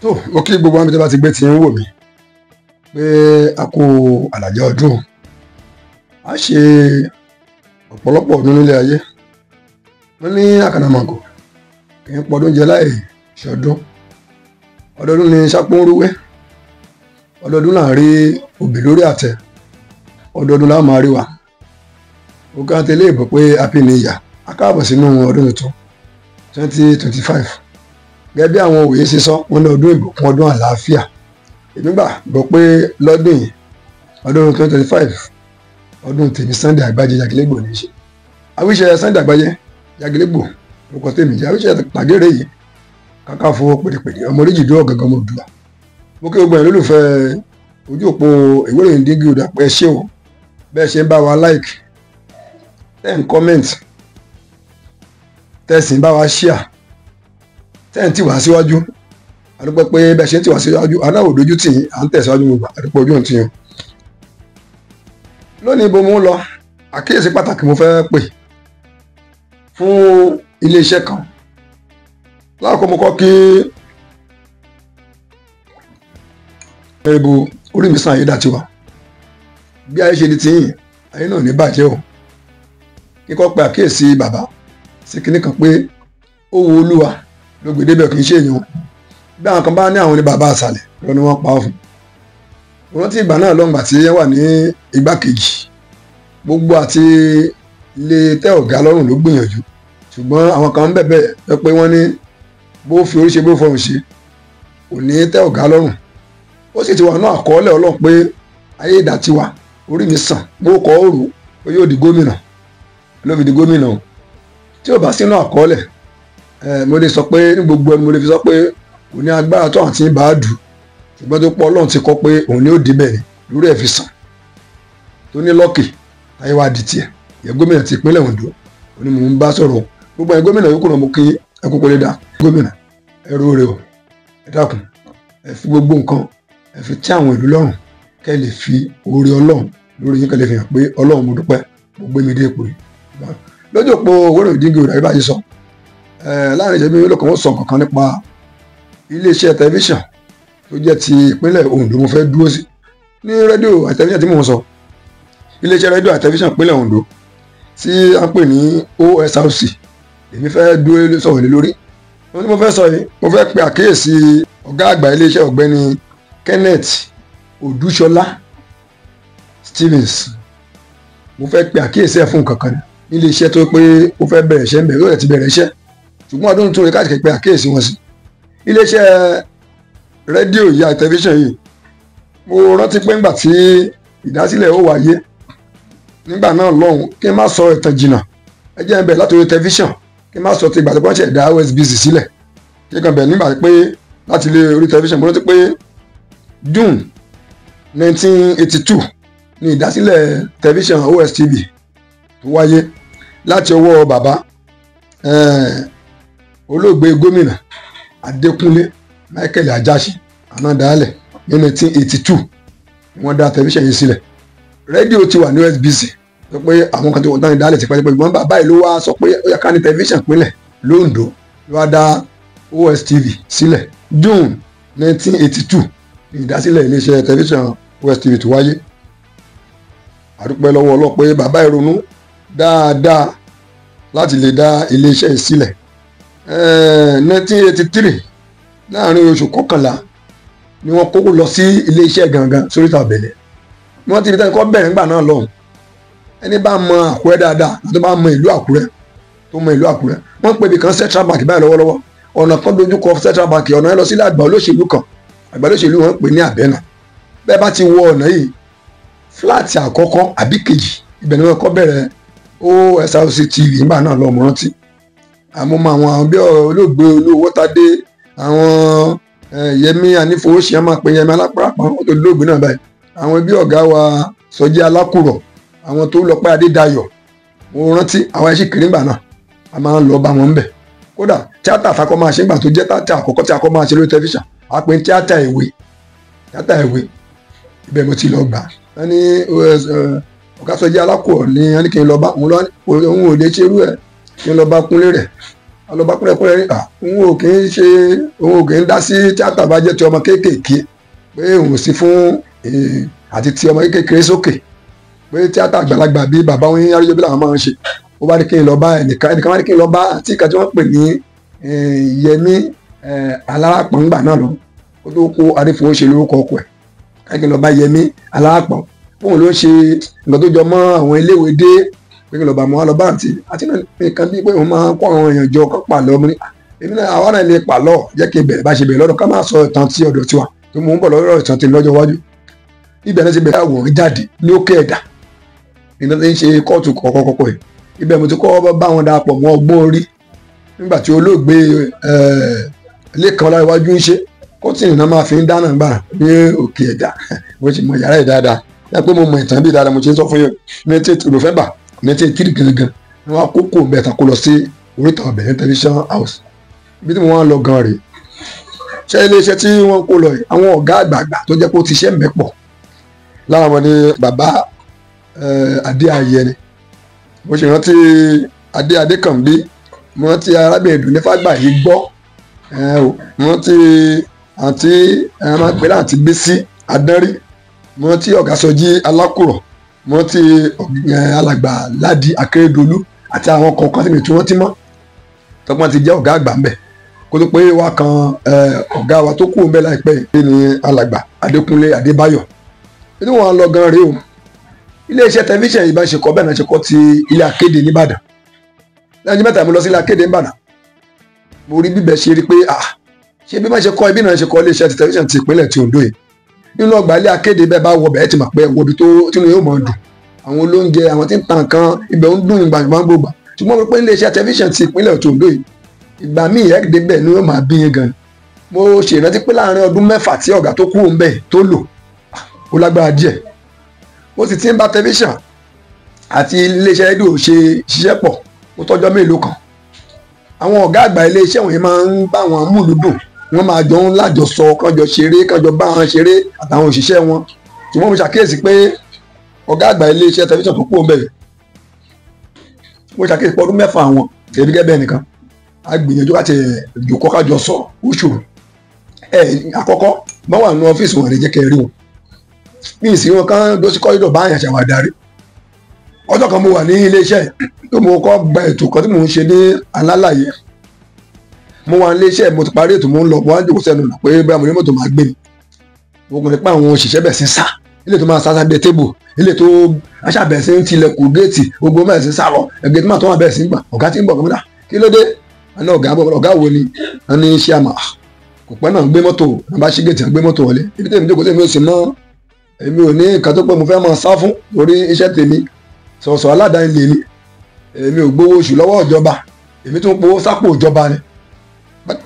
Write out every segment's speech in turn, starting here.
tó mo kí gbogbo àwọn tí bá ti gbé ti ń wò mí pé a kó àlàjá ọdún a ṣe ọ̀pọ̀lọpọ̀ ọdún nílé ayé wọ́n ní àkànàmọ̀gò kì í pọdún jẹ láì ṣọdún ọdọọdún ní sápónrúwé ọdọọdún là ń rí òbí lórí àtẹ ọdọọdún là máa rí wa ó ká tẹlé ìbò pé happy new year a káàbọ̀ sínú ọdún tuntun 2025 gẹ́gẹ́ bí àwọn òye ṣe sọ wọ́n ní ọdún ìbùkún ọdún àlàáfíà èmi gbàgbọ́ pé lọ́dún yìí ọdún 2025 ọdún tèmi Sunday Àgbájé Jagilégbò ní í ṣe àwíṣẹ Sunday Àgbájé Jagilégbò orúkọ tèmi jẹ́ àwíṣẹ pàgẹ́rẹ́ yìí kàkà fún pèdèpèdè ọmọ oríjìdó ọ̀gángan ọmọ Oòduà mo kí gbogbo ẹ̀ lólùfẹ́ ojú òpó ìwé ìròyìn Dígí Òdà pé ẹ ṣé o bẹ́ẹ̀ ṣe ń bá wa like tẹ́ ń comment tẹ́ sì ń bá wa share tẹ́ ń tì wá síwájú àdúpẹ́ pé bẹ́ẹ̀ ṣe ń tì wá síwájú aláwọ̀ dojú tì yín à ń tẹ̀síwájú gbogbo àdúpẹ́ ojú òǹtí yín lónìí ibo mo ń lọ àkíyèsí pàtàkì mo fẹ́ pè fún iléeṣẹ́ kan láàkó mo kọ́ kí ẹ̀bù Orímisàn Ayédàtiwa bí ayé ṣe di tiyín ayé náà ní bàjẹ́ o kíkọ́ pé àkíyèsí bàbá sí kinní kan pé ó wo Olúwa ló gbé débẹ̀ kì í ṣe èèyàn bí àwọn kan bá ní àwọn ní bàbá àṣàlẹ̀ lọ ni wọ́n pa ọ́ fún mo rántí ìgbà náà lọ́ngbà tí wọ́n wà ní igbákejì gbogbo àti ilé tẹ́ ọ̀gá lọ́rùn ló gbìyànjú ṣùgbọ́n àwọn kan ń bẹ̀bẹ̀ pé wọ́n ní bó fi orí ṣe bó fọrùn ṣe kò ní tẹ́ ọ̀gá lọ́rùn ó sì ti wà náà àkọọ́lẹ̀ Ọlọ́run pé Ayédàtiwa Orímisàn bó kọ́ òrò ó yóò di gómìnà ló fi di gómìnà tí ò bá sínú àkọọ́lẹ̀ mo lè sọ pé ní gbogbo ẹni mo lè fi sọ pé kò ní agbára tó àti bá a dù ṣùgbọ́n tó pọ̀ Ọlọ́run ti kọ́ pé òun ni ó débẹ̀ ni lórí ẹ̀ fi sàn tó ní lọ́kì táyé wá di tiẹ̀ yẹ gómìnà ti ìpínlẹ̀ Ondo òní mò ń bá sọ̀rọ̀ gbogbo ẹ̀ gómìnà yòókù náà mo kí ẹ kókó lé dá gómìnà ẹ róore o ẹ dákun ẹ fi gbogbo nǹkan ẹ fi tí àwọn ìlú lọ́rùn kẹ́ ẹ lè fi oore Ọlọ́run lórí yín kẹ́ ẹ lè fi hàn pé Ọlọ́run mo dúpẹ́ mo gbé mi dé ipò yìí lójú òpó owó ìròyìn Dígí Òdà báyìí sọ láàrin ìṣẹ́bí mélòó kan wọ́n sọ kankan nípa iléeṣẹ́ tẹlifíṣàn tó jẹ́ ti ìpínlẹ̀ Ondo mo fẹ́ dúró sí ní rédíò àti tẹlifíṣàn tí mò ń sọ iléeṣẹ́ rédíò àti tẹlifíṣàn ìpínlẹ̀ Ondo tí a ń pè ní OSRC èmi fẹ́ dúró sọ̀rọ̀ lé lórí ohun tí mo fẹ́ sọ yìí mo fẹ́ pe àkíyèsí ọ̀gá àgbà iléeṣẹ́ ọ̀gbẹ́ni Kenneth Odúṣọlá Stevens mo fẹ́ pe àkíyèsí ẹ̀ fún nǹkan kan nílé iṣẹ́ tó pé ó fẹ́ bẹ̀rẹ̀ iṣẹ́ ń bẹ̀rẹ̀ ó rẹ̀ ti bẹ̀rẹ̀ iṣẹ́ ṣùgbọ́n ọdún tó rẹ̀ káàkiri pé àkíyèsí wọn sí iléeṣẹ́ rédíò yìí àti tẹlifíṣàn yìí mo rántí pé ńgbà tí ìdásílẹ̀ ó wáyé nígbà náà lọ́hùn kí n má sọ ìtàn jìnnà ẹ jẹ́ ń bẹ̀ látòrí tẹlifíṣàn kí n má sọ ti ìgbà tó bá ṣẹ̀ dá OSBC sílẹ̀ kí n kàn bẹ̀ nígbà pé láti lé orí tẹlifíṣàn mo rántí pé June 1982 ní ìdásílẹ̀ tẹlifíṣàn OSTV tó wáyé láti ọwọ́ bàbá olóògbé gómìnà Adékúnlé Michael Ajáṣin anádàálẹ̀ ní 1982 wọ́n dá tẹlifíṣàn yìí sílẹ̀ rédíò ti wà ní OSBC sọ pé àwọn kan tí wọ́n dá ní dálẹ̀ ti pẹ́ ṣùgbọ́n bàbá yìí ló wá sọ pé ó yẹ ká ní tẹlifíṣàn pínlẹ̀ l'Ondo ló wá dá OSTV sílẹ̀ June 1982 ní ìdásílẹ̀ iléeṣẹ́ tẹlifíṣàn OSTV tó wáyé àdúpẹ́ lọ́wọ́ Ọlọ́run pé bàbá ìrònú dáadáa láti lè dá iléeṣẹ́ yìí sílẹ̀ 1983 láàrin oṣù kọkànlá ni wọ́n kó lọ sí iléeṣẹ́ gangan sóríta ọ̀bẹ̀lẹ̀ wọ́n ti fi tẹ́lẹ̀ kọ́ bẹ̀rẹ̀ nígbà náà lọ́hùn ẹni bá mọ Àkúrẹ́ dáadáa tó bá mọ ìlú Àkúrẹ́ tó mọ ìlú Àkúrẹ́ wọ́n pè bí kan Central Bank báyìí lọ́wọ́lọ́wọ́ ọ̀nà kan dojú kọ Central Bank ọ̀nà yẹn lọ sílẹ̀ àgbà olóṣèlú kan àgbà olóṣèlú wọn pè ní Àbẹ́nà bẹ́ẹ̀ bá ti wọ ọ̀nà yìí fúláàtì àkọ́kọ́ àbí kejì ibẹ̀ ni wọ́n kọ́ bẹ̀rẹ̀ OSRC TV nígbà náà lọ́ọ́ mọ́ rántí àmọ́ àwọn bí olóògbé olówó tádé àwọn Yẹmí Anífowóṣe á máa pe Yẹmí Alápàpà ó tó lóògbé náà báyìí àwọn bí ọ̀gá wa Sọjí Alákùrọ̀ àwọn tó lọ pé Adédayọ̀ mo rántí àwọn ẹṣin kiri ńgbà náà a máa ń lọ bá wọn ń bẹ̀ kódà tíátà àtakọ́ máa ṣe ńgbà tó jẹ́ tíátà àkọ́kọ́ tí a kọ́ máa ṣe lórí tẹlifíṣàn a pè ní tíátà ìwé ibẹ̀ mo ti lọ gbà á ní ọ̀gá Sọjí Alákùrọ̀ ní ẹni kí n lọ bá òun ò lè ṣerú ẹ̀ kí n lọ bá Kúnlé rẹ̀ alọba kúrẹ́kúrẹ́ òun ò kì í dá sí tíátà bá jẹ́ ti ọmọ kéékèèké pé òun ò sí fún àti ti ọmọ kéékèèké sókè pé tíátà àgbàlagbà bíi bàbá wọn yára yóò bí làwọn máa ń ṣe ó bá ní kí n lọ bá ẹnìkan wá ní kí n lọ bá àti ìka tí wọ́n pè ní Yẹmí Aláràpọ̀ngbà náà lọ kó tó kó Adéfowóṣe lórúkọ ọkọ ẹ̀ kí n lọ bá Yẹmí Aláràpọ̀n fóun ló ń ṣe nǹkan tó jọ mọ́ àwọn iléèwé dé pé kí n lọ bá mọ́ lọ bá àǹtí àti nǹkan bíi pé òun máa ń kó àwọn èèyàn jọ kó pàlọ́ mi èmi náà àwọn náà lè pàlọ́ jẹ́ kí n bẹ̀rẹ̀ bá ṣe bẹ̀rẹ̀ lọ́dọ̀ ká má sọ ìtàn tí ọ̀dọ̀ tiwa tó mò ń bọ̀ lọ́rọ̀ ìtàn tí lọ́jọ́ iwájú ibẹ̀ náà ti bẹ̀rẹ̀ àwòrán jáde ní òkè ẹ̀dà ìná tí ń ṣe kóòtù kọ̀ọ̀kọ̀kọ̀ yìí ibẹ̀ mo ti kọ́ bá wọn darapọ̀ mọ́ ọgbọ́n orí nígbà tí olóògbé Lékan Ọláníwájú ń ṣe kọ́tìnì náà máa fi ń dáná gbà ní òkè ẹ̀dà mo ti mọ yàrá ẹ̀ dáadáa yẹ pé mo mọ ìtàn bí dáadáa mo ti ń sọ fún yẹn November 1983 gangan ni wọn kókó bẹ́ẹ̀ kó lọ sí Oríta Ọbẹ̀ television house ibi tí mo wá lọ gan rèé ṣé iléeṣẹ́ tí wọ́n kó lọ yìí àwọn ọ̀gá àgbààgbà tó jẹ́ pé ó ti ṣe mẹ́pọ̀ lára wọn ni bàbá Adé Ayẹni mo ṣe rántí Adékànbí mo rántí arábìnrin Dùnní Fágbàyí gbọ́ mo rántí àǹtí máa ń pè láǹtí Bísí Adánrí mo rántí Ọ̀gásọjí Alákùrọ̀ mo rántí alàgbà Ládi Akérédolú àti àwọn kọ̀ọ̀kan tí mi tún rántí mọ́ tọ́gbọ́n ti jẹ́ ọ̀gá àgbà ń bẹ̀ kó tó pé wá kan ọ̀gá wa tó kú ń bẹ̀ láìpẹ́ yìí ní alàgbà Adékúnlé Adébáyọ̀ inú wọn lọ gan rèé o iléeṣẹ́ tẹlifíṣàn yìí bá ṣe kọ́ bẹ́ẹ̀ náà ṣe kọ́ ti ilé akéde nìbàdàn lẹ́yìn mẹ́ta mo lọ sí ilé akéde nìbàdàn mo rí bíbẹ̀ ṣe rí pé ṣé bí wọ́n ṣe kọ́ ibi náà ṣe kọ́ iléeṣẹ́ tẹlifíṣàn ti ìpínlẹ̀ ti Oǹdó yìí nínú ọgbà ilé akéde bẹ́ẹ̀ bá wọ bẹ́ẹ̀ ti mọ̀ pé wo ibi tó tínú yóò mọ̀ dùn àwọn olóúnjẹ àwọn tí ń ta nǹkan ibẹ̀ ń dùn ìgbà gbogbo ṣùgbọ́n mo pé iléeṣẹ́ tẹlifíṣàn ti ìpínlẹ̀ ti Oǹdó yìí ìgbà míì ẹ̀ẹ́dẹ́ bẹ́ẹ̀ ni yóò máa bí yín gan mo ṣèrántí pé láàárín ọdún 6 tí ọ̀gá tó kú ń bẹ̀ tó lò ó lágbára díẹ̀ ó sì ti ń bá tẹlifíṣàn àti iléeṣẹ́ rédíò ṣiṣẹ́ pọ̀ ó tọ́jọ́ mélòó kan àwọn ọ̀gá àgbà iléeṣẹ́ wọ̀nyí máa ń bá wọn múlùdùn wọ́n máa jọ ń lájọsọ kánjọ ṣeré kánjọ bá wọn ṣeré àtàwọn òṣìṣẹ́ wọn ṣùgbọ́n mo ṣàkíyèsí pé ọ̀gá àgbà iléeṣẹ́ tẹlifíṣàn tó kú òun bẹ̀rẹ̀ mo ṣàkíyèsí pé ọdún 6 àwọn èmi gẹ́gẹ́ bẹ́ẹ̀ nìkan a gbìyànjú láti jòkó kájọ sọ oṣù àkọ́kọ́ bá wà ní ọ́fíìsì wọn rẹ̀ jẹ́ kẹ́ rí wọn ní ìsìn wọn kan lọ sí kọ́rídọ̀ bá àyàn ṣàwà darí ọjọ́ kan mo wà ní iléeṣẹ́ tó mo kọ́ gba ètò kan tí mo ń ṣe ní alálàyé mo wà ní iléeṣẹ́ mo ti parí ètò mo ń lọ mo wá ń jòkó sẹ́nu pé bẹ́ẹ̀ mo ní mọ́tò máa gbé mi mo kàn ní pé àwọn òṣìṣẹ́ bẹ̀ sí sá ilé tó máa sá sábẹ́ tébù ilé tó aṣàbẹ̀ sí ń tilẹ̀kùn géètì gbogbo mẹ́ẹ̀ sí sá lọ ẹgbẹ́ tó máa tó wà bẹ́ẹ̀ sí ń gbà ọ̀gá tí ń bọ̀ kọ́mọ́dà kí ló dé àná ọ̀gá wo ni wọ́n ní iṣẹ́ àmà kò pẹ́ náà gbé mọ́tò wọ́n bá ṣí géètì gbé mọ́tò wọlé ibi tèmi jókòó tèmi ò sì mọ́ èmi ò ní nǹkan tó pé mo fẹ́ máa sá fún orí iṣẹ́ tèmi sọ̀sọ̀ aládàáni lèmi èmi ò gbowó oṣù lọ́wọ́ ìjọba èmi tún gbowó sápò ìjọba ni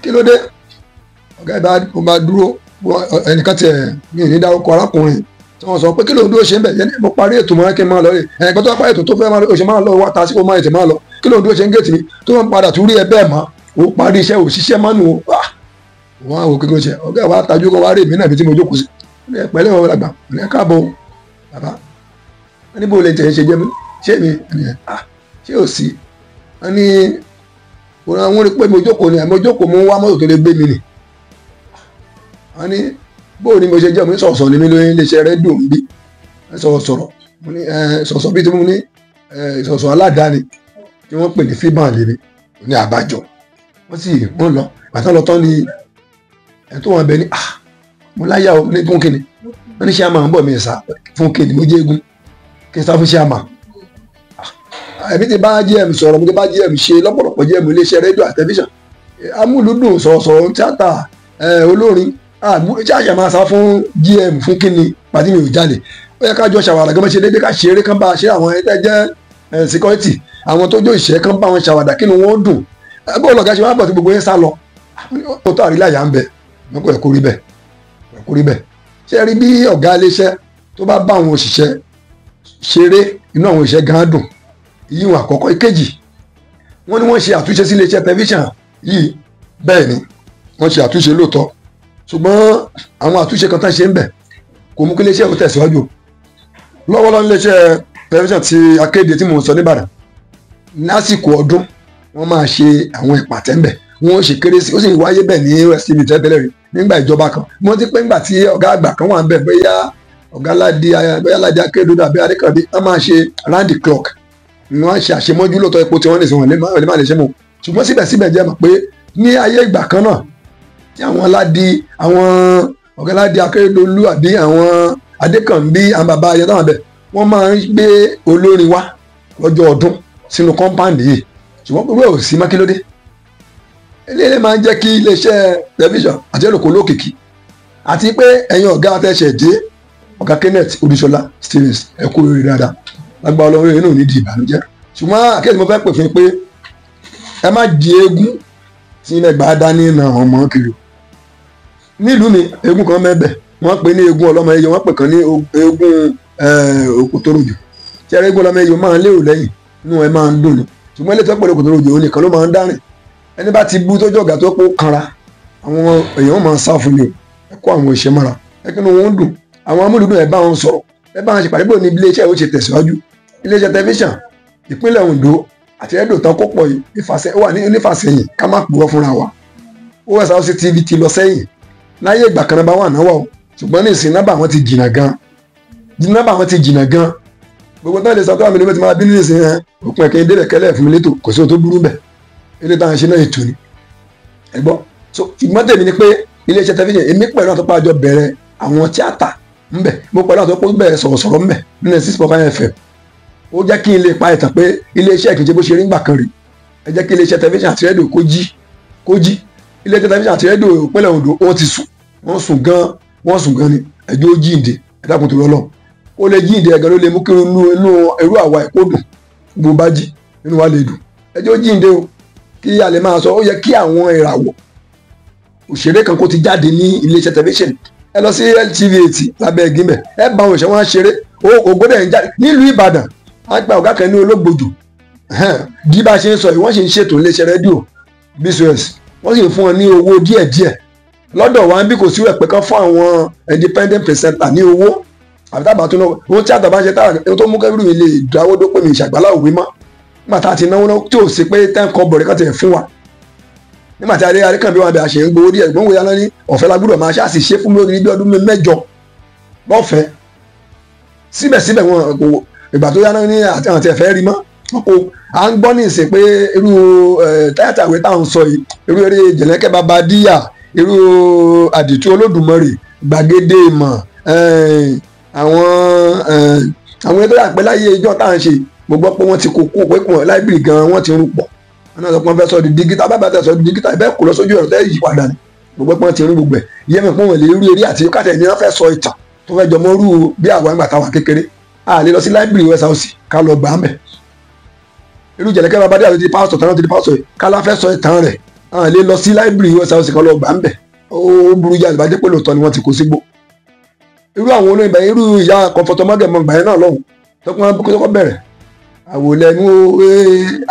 kí ló dé ọ̀gá ìbá mo bá dúró ẹnìkan tiẹ̀ mi ò ní dárúkọ arákùnrin tí wọ́n sọ pé kí ló ń dúró ṣe ń bẹ̀ yẹn mo parí ètò mọ́ kí n máa lọ rè ẹ̀ẹ́dẹ́gbẹ́ tó bá parí ètò tó fẹ́ máa lọ oṣù máa lọ wá ta sí kó máa ètè máa lọ kí ló ń dúró ṣe ń gèètì mi tó wọ́n padà tún rí ẹ bẹ́ẹ̀ mọ́ ó parí iṣẹ́ òṣìṣẹ́ mánu wọ́n á wò kí ló ṣe ọ̀gá ìwà tajú kan wá rí èmi náà bí tí mo jókòó sí pẹ̀lẹ́ wọn lágbà ẹ káàbọ̀ bàbá wọn ní bó lè tẹ̀ ṣe jẹ́ mi ṣé mi ṣé ò sí wọn ní wọn rí pé mo jókòó ni àmọ́ jókòó mo ń wá mọ́tò tó lè gbé mi nì wọn ní bó ni mo ṣe jẹ́ mo ní sọ̀sọ̀ ni mi lóyún iléeṣẹ́ rédíò ń bí sọ̀rọ̀ mo ní sọ̀sọ̀ bí tí mo ní sọ̀sọ̀ aládàáni tí wọ́n pè ní fíbàn lèmi ní àbájọ wọ́n sì wọ́n lọ bàtà lọ tán ni ẹ̀ tó wọn bẹ ní mo láyà ọ ní fún kíni wọ́n ní ṣíàmà ń bọ̀ mí sá fún kíni mo jẹ́ egun kí n sá fún ṣíàmà ẹ̀mí ti bá GM sọ̀rọ̀ mo ti bá GM ṣe lọ́pọ̀lọpọ̀ GM iléeṣẹ́ rédíò àti tẹlifíṣàn amúlùdùn sọ̀rọ̀ tíátà olórin ṣáàṣà máa sá fún GM fún kíni pàtí mi ò jalè ó yẹ ká jọ ṣàwàdà gan-an ṣe déédéé ká ṣeré kan bá ṣe àwọn ẹgbẹ́ jẹ́ security àwọn tó jó ìṣẹ́ kan bá wọn ṣàwàdà kí ni wọ́n dùn bọ́ọ̀lù ọ̀gá ṣe máa bọ̀ tí gbogbo yẹn sá lọ ó tó àríláyà ń bẹ wọn kò yẹ kó rí bẹ́ẹ̀ kó rí bẹ́ẹ̀ ṣé rí bí ọ̀gá iléeṣẹ́ tó bá bá àwọn òṣìṣẹ́ ṣeré inú àwọn òṣìṣẹ́ gan dùn ìyíwọ̀n àkọ́kọ́ ìkejì wọ́n ní wọ́n ṣe àtúnṣe sí iléeṣẹ́ tẹlifíṣàn yìí bẹ́ẹ̀ ni wọ́n ṣe àtúnṣe lóòótọ́ ṣùgbọ́n àwọn àtúnṣe kan tán ṣe ń bẹ̀ kò mú kí iléeṣẹ́ ò tẹ̀síwájú lọ́wọ́lọ́wọ́ iléeṣẹ́ tẹlifíṣàn ti akéde tí mò ń sọ níbàdàn lásìkò ọdún wọ́n máa ṣe àwọn ìpàtẹ́ ńbẹ̀ wọ́n ṣe kérésì ó sì wáyé bẹ́ẹ̀ ní West TV tẹ́lẹ̀ rí nígbà ìjọba kan mo ti pé ńgbà tí ọ̀gá àgbà kan wà ń bẹ̀ bóyá ọ̀gá Ládé Akérédolú àbí Adékànbí wọ́n máa ṣe round the clock wọ́n ṣe àṣemọ́jú lóòótọ́ epo tí wọ́n lè ṣe wọ́n lè má lè ṣe mọ́ ṣùgbọ́n síbẹ̀síbẹ̀ jẹ́ mọ̀ pé ní ayé ìgbà kan náà tí àwọn ọ̀gá Ládé Akérédolú àbí àwọn Adékànbí àwọn bàbá ayé táwọn bẹ̀ wọ́n máa ń gbé olórin wá lọ́jọ́ ọdún sínú kọ́ńpáàndì yìí ṣùgbọ́n pé wọ́n ò sí mákílódé eléyìí máa ń jẹ́ kí iléeṣẹ́ tẹlifíṣàn àti ẹlòkó lókìkí àti pé ẹ̀yin ọ̀gá àtẹ̀ṣẹ̀ dé ọ̀gá Kenneth Odúṣọlá Stevens ẹ kú oríire dáadáa lágbára Ọlọ́run yìí náà ní di ìbànújẹ́ ṣùgbọ́n àkíyèsí mo fẹ́ pè fún yín pé ẹ má di eégún tí ilẹ̀ gbà dání na ọmọ kiri nílùú mi eégún kan mẹ́bẹ̀ wọ́n pè ní eégún ọlọ́mọ ẹyẹ wọ́n pè kan ní eégún Òkòtòròjò tí ẹrẹ́ eégún ọlọ́mọ ẹyẹ máa ń lérò lẹ́yìn inú ẹ máa ń dùn ní ṣùgbọ́n ilé tó pẹ̀lú Òkòtòròjò òun nìkan ló máa ń dárìn ẹni bá ti bú tó jọ̀gà tó pọ̀ kanra àwọn èèyàn máa ń sá fún mi ẹ kó àwọn ìṣe mọ́ra ẹ kí ni wọ́n dùn àwọn amúlùdùn ẹ bá wọn sọ̀rọ̀ ẹ bá wọn ṣe pàdé bò ní iléeṣẹ́ ó ṣe tẹ̀síwájú iléeṣẹ́ tẹlifíṣàn ìpínlẹ̀ Ondo àti Edo tán kó pọ̀ wà ní onífàsẹ́yìn ká má purọ́ fúnra wa OSRC TV ti lọ sẹ́yìn láyé ìgbà kan náà wà náwó ṣùgbọ́n ní ìsìn nábà wọn ti jìnnà gan gbogbo táwọn ilé sọ́tọ́ àmì ló ti máa bínú ìsìn yẹn òpin ẹ̀kẹ́ ìdílé kẹlẹ́ fún mi létò kò sí ohun tó burú bẹ̀ ilé táwọn ṣe náà ètò ni ẹ gbọ́ so ṣùgbọ́n tèmi ni pé iléeṣẹ́ tẹlifíṣàn èmi pẹ̀lú àtọ́pọ̀ àjọ bẹ̀rẹ̀ àwọn tíátà ńbẹ̀ mo pẹ̀lú àtọ́pọ̀ bẹ̀rẹ̀ sọ̀rọ̀sọ̀rọ̀ ńbẹ̀ nínú 6.5 FM ó jẹ́ kí n lè pa ìtàn pé iléeṣẹ́ kìí ṣe bó ṣe rí ńgbà kan rí ẹ jẹ́ kí iléeṣẹ́ tẹlifíṣàn àti rédíò kó jí iléeṣẹ́ tẹlifíṣàn àti rédíò ìpínlẹ̀ Ondo wọ́n ti sùn wọ́n sùn gan ni ẹjọ́ ó jíǹde ẹ̀dákun tó lọ́lọ́ ó lè jíǹde ẹ̀gán ló lè mú kí inú irú àwa ẹ̀kọ́ dùn gbogbo bá jí nínú wa lè dùn ẹjọ́ ó jíǹde o kí a lè máa sọ ó yẹ kí àwọn ìràwọ̀ òṣèré kan kó ti jáde ní iléeṣẹ́ tẹlifíṣàn ẹ lọ sí LTV 80 lábẹ́ gímbẹ̀ ẹ bá àwọn òṣèré wọn ṣeré ògbódè ń jáde nílùú Ìbàdàn á gba ọ̀gá kan ní Ológbòjò bí bá ṣe ń sọ yìí wọ́n sì ń ṣètò iléeṣẹ́ rédíò BCOS wọ́n sì ń fún wọn ní owó díẹ̀díẹ̀ lọ́dọ̀ wa bí kò sí rẹ̀ pé kán fún àwọn independent presenter ní owó àbí tábà tó náà ohun tí àtàbà ṣe táwọn tó mú kẹ́rù mi lè dáwó dó pé mi ìṣàgbálá òwe mọ́ nígbà tá a ti náwó tí ò sí pé 10 kọ́ bọ̀rẹ̀ kan tẹ̀ fún wa nígbà tí Adékànbí wọn bẹ àṣẹ ń gbowó díẹ̀ gbọ́n wo yálà ní ọ̀fẹ́ la gbọ́dọ̀ máa ṣáàṣì ṣe fún mi lórí bí ọdún 8 lọ́fẹ̀ẹ́ síbẹ̀síbẹ̀ wọn kò ìgbà tó yálà ní àti àwọn tí ẹ fẹ́ rí mọ́ wọn kò à ń gbọ́ ní ìsìn pé irú táyàtà ìwé táwọn sọ yìí irú eré Jẹ̀lẹ́kẹ́ Bàbá Díyà irú Àdìtú Olódùmarè Gbàgede Ìmọ̀ àwọn ètò àpẹ láyé ìjọ táwọn ṣe mo gbọ́ pé wọ́n ti kó pé kùn láìbìrì gan wọ́n ti rún pọ̀ wọn náà sọ pé wọ́n fẹ́ sọ di dígítà bàbá tẹ̀ sọ di dígítà ìbẹ́ kò lọ sójú ẹ̀rọ tẹ́ yí padà ni mo gbọ́ pé wọ́n ti rún gbogbo ẹ̀ ìyẹn mi pé wọ́n lè rú eré àti kàtẹ́ ni wọ́n fẹ́ sọ ìtàn tó fẹ́ jọmọ́ rú bí àwọn àgbà táwọn kékeré a lè lọ sí láìbìrì OSRC ká lọ gbà á mẹ́ irú Jẹ̀lẹ́kẹ́ Bàbá Díyà ti di pásítọ̀ tán ti di pásítọ̀ ká lá fẹ́ sọ ìtàn rẹ̀ a lè lọ sí láìbìrì OSRC ká lọ gbà á mẹ́ ó burú jáde bá jẹ́ pé lóòótọ́ ni wọ́n ti kó sígbó irú àwọn olóyìnbá irú ìyá kọfọtọ mọgẹmọ gbà yẹn náà lọ́hùn tọkọ bẹ̀rẹ̀ àwòlẹmú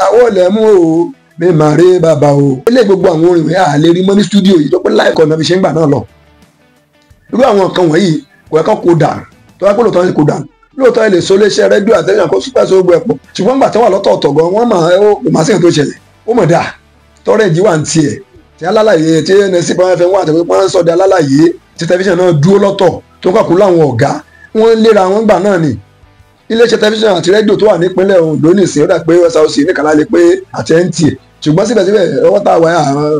àwòlẹmú o mi máa rí bàbá o ilé gbogbo àwọn orin wẹ̀ à lè rí mọ́ ní stúdíò yìí tó pé láìkọ̀ náà fi ṣe ń gbà náà lọ irú àwọn nǹkan wọ̀nyí kò yẹ kán kó dànù tó wá pé lóòótọ́ ni kò dànù lóòótọ́ ilé so léṣe rédíò àtẹ̀yìn kó súpẹ́ so gbogbo ẹ̀pọ̀ ṣùgbọ́n gbà tí wọ́n lọ́tọ̀ọ̀tọ̀ gan wọ́n máa sí ètò ìṣẹ̀lẹ̀ ó mọ̀ dáa tọ́rẹ̀ ìjì wà ń tiẹ̀ tí alálàyé tí nsc pọ́n fẹ́ wọ́n àtẹ̀wé pọ́n sọ̀dẹ̀ alálàyé tí tẹlifíṣàn náà dúró lọ́tọ̀ tó kàkú láwọn ọ̀gá wọ́n léra wọn gbà náà ni iléeṣẹ́ tẹlifíṣàn àti rédíò tó wà nípínlẹ̀ Ondo nìsín ó dà pé OSRC nìkàlà lè pé àti NTA ṣùgbọ́n síbẹ̀síbẹ̀ ọwọ́ tá a wà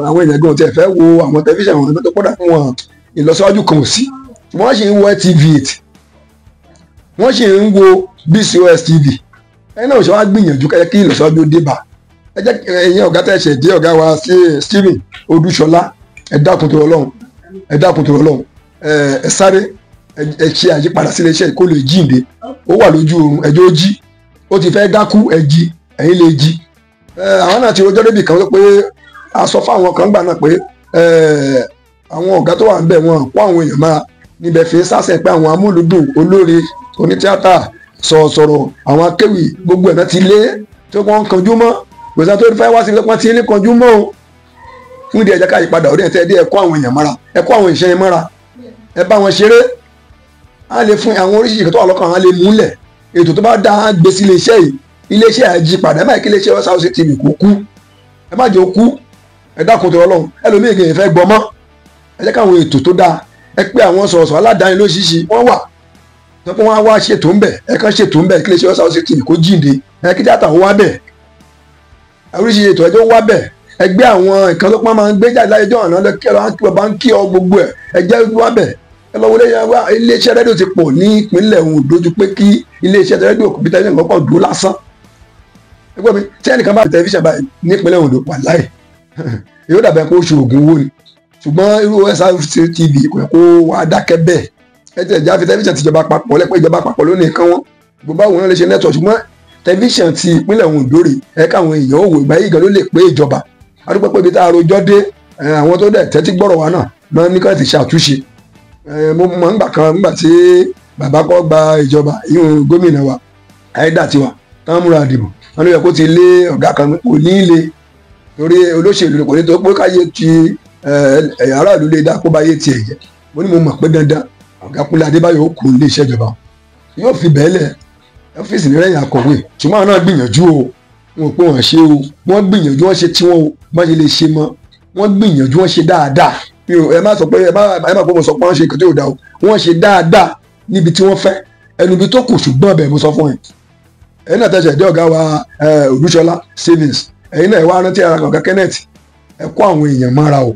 àwọn èèyàn gan tiẹ̀ fẹ́ wo àwọn tẹlifíṣàn wọn tó kódà fún wọn ìlọsíwájú kan ò sí wọ́n sì ń wo LTV 8 wọ́n sì ń wo BCOS TV ẹni náà ṣe wá gbìyànjú kẹ́kẹ́ kí ìlọsíwájú dé bá ẹ jẹ́ ẹ̀yin ọ̀gá tẹ̀ ṣẹ̀ dé ọ̀gá wa Stephen Odúṣọlá ẹ dákun tó Ọlọ́run ẹ sáré ẹ ṣe àyípadà sílé iṣẹ́ kó lè jíǹde ó wà lójú oorun ẹjọ́ ó jí ó ti fẹ́ dákú ẹ jí ẹ̀yin lè jí àwọn náà ti rojọ́ débì kan pé a sọ fáwọn kan gbà náà pé àwọn ọ̀gá tó wà ń bẹ̀ wọn kó àwọn èèyàn máa níbẹ̀ fi sásẹ̀ pé àwọn amúlùdùn olóore onítíátà sọ̀rọ̀ àwọn akéwì gbogbo ẹ̀ náà ti lé tí wọ́n kanjú mọ́ gbèsè tó fẹ́ wá sí pé wọ́n ti ní kanjú mọ́ o fún ìdí ẹ̀jẹ̀ ká yípadà orí ẹ̀ tẹ́ ẹ kó àwọn èèyàn mọ́ra ẹ kó àwọn ìṣẹ́ mọ́ra ẹ bá wọn ṣeré a lè fún àwọn oríṣiríṣi ìkẹtọ́ ọlọ́kàn àwọn lè múlẹ̀ ètò tó bá dá gbé sí iléeṣẹ́ yìí iléeṣẹ́ àjípadà báyìí kí iléeṣẹ́ OSRC TV kò kú ẹ má jẹ́ okú ẹ dákun tó Ọlọ́run ẹlòmíì kì í fẹ́ gbọ́ mọ́ ẹ jẹ́ káwọn ètò tó dáa ẹ pé àwọn sọ̀rọ̀sọ̀rọ̀ aládàáni lóṣìṣì wọ́n wà tó pé wọ́n á wá ṣètò ńbẹ ẹ kàn ṣètò ńbẹ kí lè ṣe West House TV kó jíǹde ẹ kí tíátà ó wá bẹ̀ oríṣiríṣi ètò ẹjọ́ wá bẹ̀ ẹgbẹ́ àwọn nǹkan tó pọ́n máa ń gbé jáde láyé jọ́ àná lẹ́kẹ́ bá ń kí ọ gbogbo ẹ̀ ẹjẹ́ wá bẹ̀ ẹ lọ wọlé iléeṣẹ́ rédíò ti pọ̀ ní ìpínlẹ̀ Ondo ju pé kí iléeṣẹ́ rédíò kò bí tẹ́lẹ̀ nǹkan pọ̀ dúró lásán ẹgbẹ́ mi tí ẹnìkan bá tẹlifíṣàn báyìí ní ìpínlẹ̀ Ondo wà láì yóò dàbẹ̀ kó oṣù ògùn owó ni ṣùgbọ́n irú West House TV kò yẹ kó wá dákẹ́ bẹ́ẹ̀ ẹ tẹ̀ já fi tẹlifíṣàn tìjọba àpapọ̀ lẹ́pẹ́ ìjọba àpapọ̀ lónìí nǹkan wọn gbogbo àwọn lè ṣe network ṣùgbọ́n tẹlifíṣàn ti ìpínlẹ̀ Ondo rè ẹ káwọn èèyàn òwò ìgbà yìí gan ló lè pé ìjọba adúpẹ́ pé ibi tá a rojọ́ dé àwọn tó dẹ̀ tẹ́tí gbọ́rọ̀ wa náà náà ní ká ti ṣàtúnṣe mo mọ̀ nígbà kan nígbà tí bàbá kọ́ gba ìjọba ìhun gómìnà wa Ayédàtiwa táwọn múra dìbò wọn ló yẹ kó ti lé ọ̀gá kan kò ní í le torí olóṣèlú kò ní tó pé káyé ti aráàlú lè dá kó bá yé tiẹ̀ jẹ́ mo ní mo mọ̀ pé dandan ọ̀gá Kúnlé Adébáyọ̀ ó kù ní iṣẹ́ ìjọba yóò fi bẹ́ẹ̀ lẹ̀ ọ́fíìsì ní rẹ̀yìn akọ̀wé ṣùgbọ́n àwọn náà gbìyànjú o wọn ò pé wọ́n ṣe o wọ́n gbìyànjú wọ́n ṣe tí wọ́n o bá ṣe lè ṣe mọ́ wọ́n gbìyànjú wọ́n ṣe dáadáa ẹ má sọ pé ẹ má pé mo sọ pé wọ́n ṣe nǹkan tí ò dáa o wọ́n ṣe dáadáa níbi tí wọ́n fẹ́ ẹnu ibi tó kù ṣùgbọ́n bẹ́ẹ̀ mo sọ fún ẹ ẹ̀yin náà tẹ̀sẹ̀ dé ọ̀gá wa Olúṣọlá savings ẹ̀yin náà ẹ wá rántí ara ọ̀gá Kenneth ẹ kó àwọn èèyàn mọ́ra o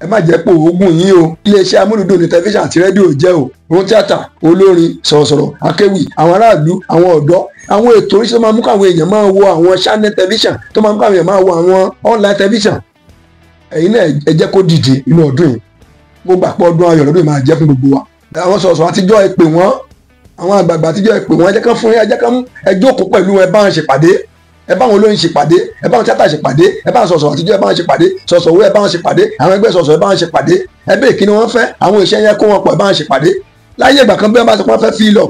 ẹ má jẹ́ pé oògùn yín o iléeṣẹ́ amúlùdùn ní tẹlifíṣàn àti rédíò jẹ́ o ohun tíátà olórin sọ̀rọ̀sọ̀rọ̀ akéwì àwọn aráàlú àwọn ọ̀dọ́ àwọn ètò oríṣiríṣi tó máa mú káwọn èèyàn máa wo àwọn channel tẹlifíṣàn tó máa mú káwọn èèyàn máa wo àwọn online tẹlifíṣàn ẹ̀yin náà ẹ jẹ́ kó dìde inú ọdún yìí gbogbo àpò ọdún ayọ̀ lọ́dún yìí máa jẹ́ fún gbogbo wa àwọn sọ̀rọ̀sọ̀rọ̀ àtijọ́ ẹ pè wọ́n àwọn àgbààgbà àtijọ́ ẹ pè wọ́n ẹ jẹ́ kán fún ẹ jẹ́ kán ẹ jókòó pẹ̀lú ẹ bá wọn ṣèpàdé ẹ bá wọn olóyin ṣèpàdé ẹ bá wọn tíátà ṣèpàdé ẹ bá wọn sọ̀sọ̀ àtijọ́ ẹ bá wọn ṣèpàdé sọ̀sọ̀ owó ẹ bá wọn ṣèpàdé àwọn ẹgbẹ́ sọ̀sọ̀ ẹ bá wọn ṣèpàdé ẹ bẹ́ẹ̀ kí ni wọ́n fẹ́ àwọn iṣẹ́ yẹn kó wọn pọ̀ ẹ bá wọn ṣèpàdé láyé ìgbà kan bí wọ́n bá sọ pé wọ́n fẹ́ fílọ̀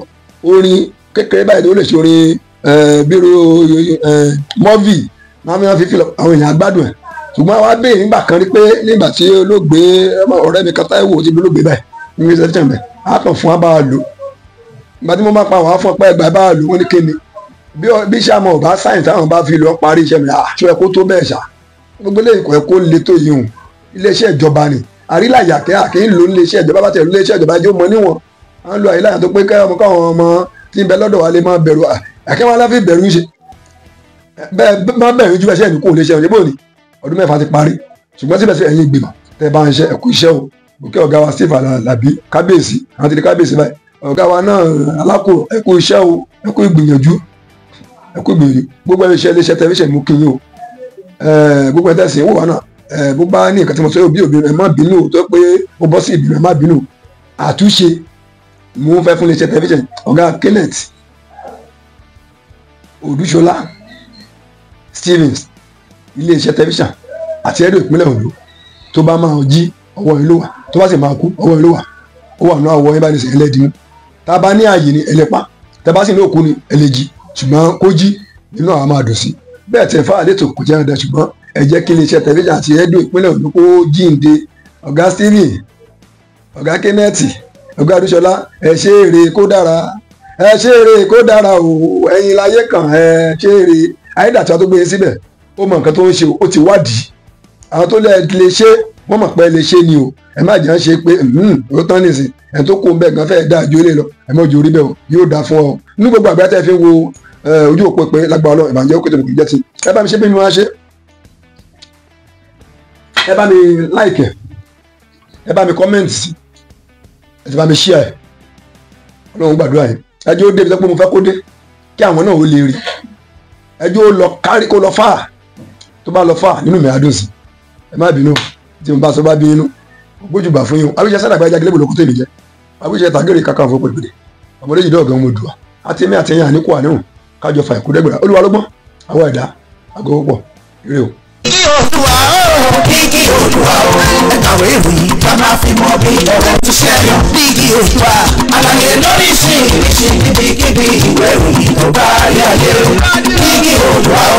orin kékeré báyìí tó lè ṣe orin bírò mọ́vì máa fi fílọ̀ àwọn èèyàn àgbàdùn ẹ̀ ṣùgbọ́n àwa bẹ́ẹ̀ nígbà kan rí pé nígbà tí olóògbé ọ̀rẹ́ mi kan Táíwò ti olóògbé báyìí ní reception bẹ́ẹ̀ á kàn fún wa bá wa lò ìgbà tí mo máa pa àwọn afọ pẹ́ ẹgbàá bá wa lò wọ́n ní kéde bí sàmọ ọba sáyìn táwọn bá fi lọ parí iṣẹ́ mi àṣọ ẹkọ tó bẹ́ẹ̀ ṣá gbogbo ilé ìkọ ẹkọ le tó yìí hùn iléeṣẹ́ ìjọba ni àrílàyà kẹ àkè ń lo iléeṣẹ́ ìjọba bá tẹ iléeṣẹ́ ìjọba jẹ ó mọ níwọ̀n à ń lo àrílàyà tó pé káwọn ọmọ tí ń bẹ lọ́dọ̀ wa lè máa bẹ̀rù àkẹwọn aláfi bẹ̀rù ń ṣe bẹ́ẹ̀ má bẹ̀rù ju ẹṣẹ ìdínkù iléeṣẹ́ òyìnbó ni ọdún mẹ́fà ti parí ṣùgbọ́n síbẹ̀síbẹ̀ ẹ̀yin ìgbìmọ̀ tẹ bá ń ṣe ẹkú iṣẹ́ o òkè ọ̀gá wa Steve Alabi kábíyèsí àwọn ti di kábíyèsí báyìí ọ̀gá wa náà alákò ẹkú iṣẹ́ o ẹkú ìgbìyànjú ẹkú ìgbìyànjú gbogbo iṣẹ́ iléeṣẹ́ tẹlifíṣàn mú kíyìn o gbogbo ẹ̀tẹ́ sìn wò wá náà bó bá ní nǹkan tí mo sọ yóò bí òbí ẹ má bínú tó pé ó bọ́ sí ìbínú ẹ má bínú àtúnṣe mú fẹ́ fún iléeṣẹ́ tẹlifíṣàn ọ̀gá Kenneth Olúṣọlá Stevens iléeṣẹ́ tẹlifíṣàn àti rédíò ìpínlẹ̀ Ondo tó bá máa jí ọwọ́ yín ló wà tó bá sì máa kú ọwọ́ yín ló wà ó wà náà ọwọ́ yín bá ní sẹ́yìn lẹ́dínú tá a bá ní ààyè ní ẹlẹ́pà tá a bá sì ní òkú ní ẹlẹ́jì ṣùgbọ́n kó jí nínú àwọn máa dùn sí bẹ́ẹ̀ tẹ̀ fáwọn àlejò kò jẹ́ ẹ̀dá ṣùgbọ́n ẹ jẹ́ kí iléeṣẹ́ tẹlifíṣàn àti rédíò ìpínlẹ̀ Ondo kó jíǹde ọ̀gá Stephen ọ̀gá Kenneth ọ̀gá Olúṣọlá ẹ ṣe èrè kó dára ẹ ṣe èrè kó dára o ẹ̀yin láyé kan ẹ ṣe èrè Ayédàtiwa tó gbé yín síbẹ̀ ó mọ nǹkan tó ń ṣe ó ti wádìí àwọn tó lè ṣe wọ́n mọ̀ pé lè ṣe ni o ẹ má jẹ́ ṣe pé ó tán nìsín ẹ̀ tó kó bẹ́ẹ̀ gan fẹ́ẹ́ dáa ju ilé lọ ẹ mọ̀ ju orí bẹ́ẹ̀ o yóò dáa fún ọ ní gbogbo àgbà tẹ́ fi wo ojú òpó pé lágbára Ọlọ́run ìbànújẹ́ ó kéde òkú jẹ́ ti ẹ bá mi ṣe bí mi wá ṣe ẹ bá mi like ẹ bá mi comment ẹ ti bá mi share Ọlọ́run gbàdúrà yìí ẹjọ́ ó débi tó pé mo fẹ́ kó dé kí àwọn náà ó lè rí ẹjọ́ ó lọ kárí kó lọ fà tó bá lọ fà nínú mi àdùn sí ẹ má bínú tí mo bá sọ bá bí inú gbójúbà fún yín àbíṣe sádàgbà ẹja gílébò lókùtò èmi jẹ àbíṣe tàgéèrè kankan fún pèpèdè ọmọdé yìí dọ̀gàn mo dùn àti èmi àti ẹ̀yìn àníkù àníhùn kájọ fà ìkú dẹ́gbẹ̀rẹ́ Olúwa ló gbọ́n àwọn ẹ̀dá àgọ́ pọ̀ ire o. Kíkí Oòduà o, kíkí Oòduà o, ẹ̀kàwé ìròyìn ká máa fi mọ bí ọ̀rọ̀ ti ṣẹlẹ̀. Kíkí Oòduà, àlàyé lórí ìṣìíríṣìí níbikíbi ìwé ìròyìn tó bá rí ayé. Kíkí Oòduà o.